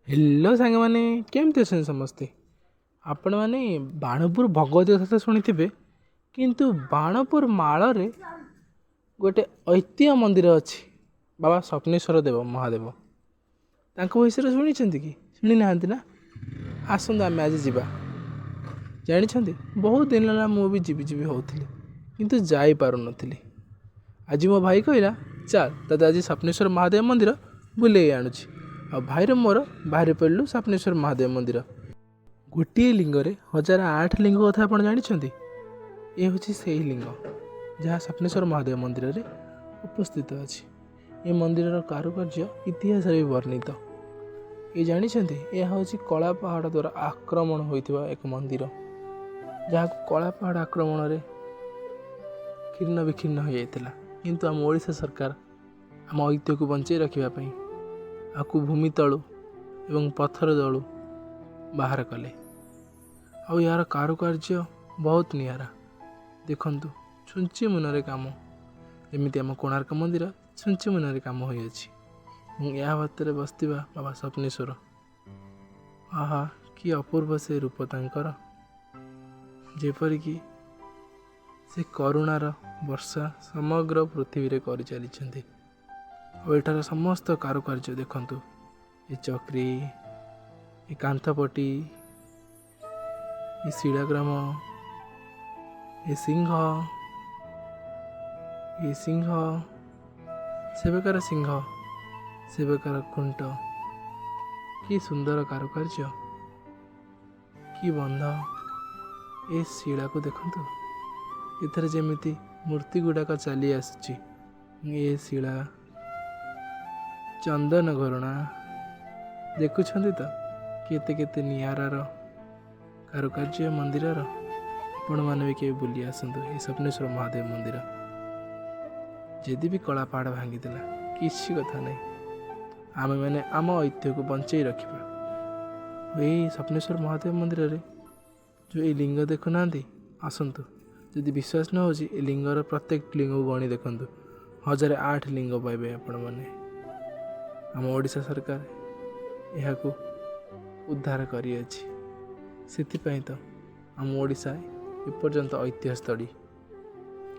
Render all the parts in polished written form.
Hello सांग मैंने केमती अच्छे समस्ते आपण मैंने बाणपुर भगवती कथा शुणी किंतु बाणपुर माଳରେ गोटे ऐतिह्य मंदिर अच्छी बाबा स्वप्नेश्वर देव महादेव विषय शुणी कि शुणी ना ना आसतु आम आज जा जानते बहुत दिन है मुझे जीवी जीवी होती किंतु जापार नी आज मो भाई कहला चल तते आज स्वप्नेश्वर महादेव मंदिर बुले आणुची आ भाईर मोर बाहर पड़लु स्वप्नेश्वर महादेव मंदिर गोटे लिंगरे 1008 लिंग कथा आप जानते ये हूँ से लिंग जहाँ स्वप्नेश्वर महादेव मंदिर रे उपस्थित अच्छी ये मंदिर कारुकार्य इतिहास भी वर्णित ये जानते यह हूँ कला पहाड़ द्वारा आक्रमण होता एक मंदिर जहाँ कला पहाड़ आक्रमण रे खिन्न विखिन्न हो जाता किंतु आम ओडिशा सरकार आम ऐतिह्य को बंचाई रखापी आपको भूमि तलु एवं पत्थर तलु बाहर कले आउ यार कारुकार्य बहुत नियारा देखंतु छुंची मुनरे काम एमती आम कोणार्क मंदिर छुंची मुनरे काम होइछि या भीतर बसतिबा बाबा स्वप्नेश्वर आहा कि अपूर्व से रूप तांकर जेपरिक से करुणार वर्षा समग्र पृथ्वी रे करि चलिछन्ति और एठार समस्त कारुकार्य देखंतु ये चक्री ये कांथपटी ये शिलाग्राम ये सिंह सेबकार सिंह सेबकार खुंट कि सुंदर कारुकार्य कि बंध ये शिला को देखंतु इधर जेमिति मूर्ति गुड़ाक चली आसुची ये शिला चंदन घरणा देखुंत तो केते केते नियारार कारुकार्य मंदिर आपण मैंने भी के बुली आसतु ये स्वप्नेश्वर महादेव मंदिर जदि भी कला पहाड़ भांगी किसी कथा नहीं आम मैंने आम ऐतिह्य को बंचाई रखा यही स्वप्नेश्वर महादेव मंदिर रे जो ये लिंग देखुना आसतु जदि विश्वास न हो लिंगर प्रत्येक लिंग को गणी देखु 1008 लिंग पाइबे आपण मैंने आम ओडिशा सरकार यह उद्धार करिपाई तो आम ओडिशा एपर्यंत ऐतिह्य स्थली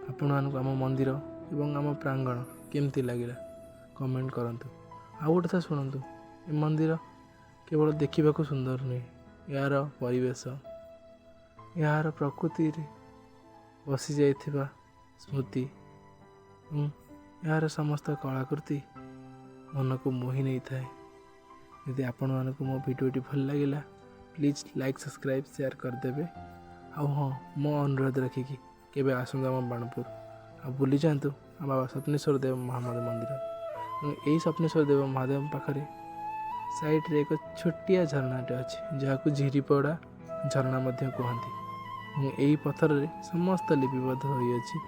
आपण आम मंदिर एवं आम प्रांगण केमती लगिला कमेंट करंतु आ गोटे था शुणु ए मंदिर केवल देखा सुंदर नुहे यार परिवेश यार प्रकृति बसी जाइथिबा स्मृति यार समस्त कलाकृति मन को मोहि नहीं थाए यदि आपण मानक मो वीडियोटी भल लगिला प्लीज लाइक सब्सक्राइब शेयर करदेवे आ हाँ मो अनुरोध रखिकी केबे आसंदा आम बाणपुर आ बुली जातु बाबा स्वप्नेश्वर देव महादेव मंदिर यही स्वप्नेश्वर देव महादेव पाखरे साइड रे एक छोटिया झरनाटे अच्छी जहाँ झिरीपड़ा झरना कहती यही पत्थर रे समस्त लिपिबद्ध होइछि।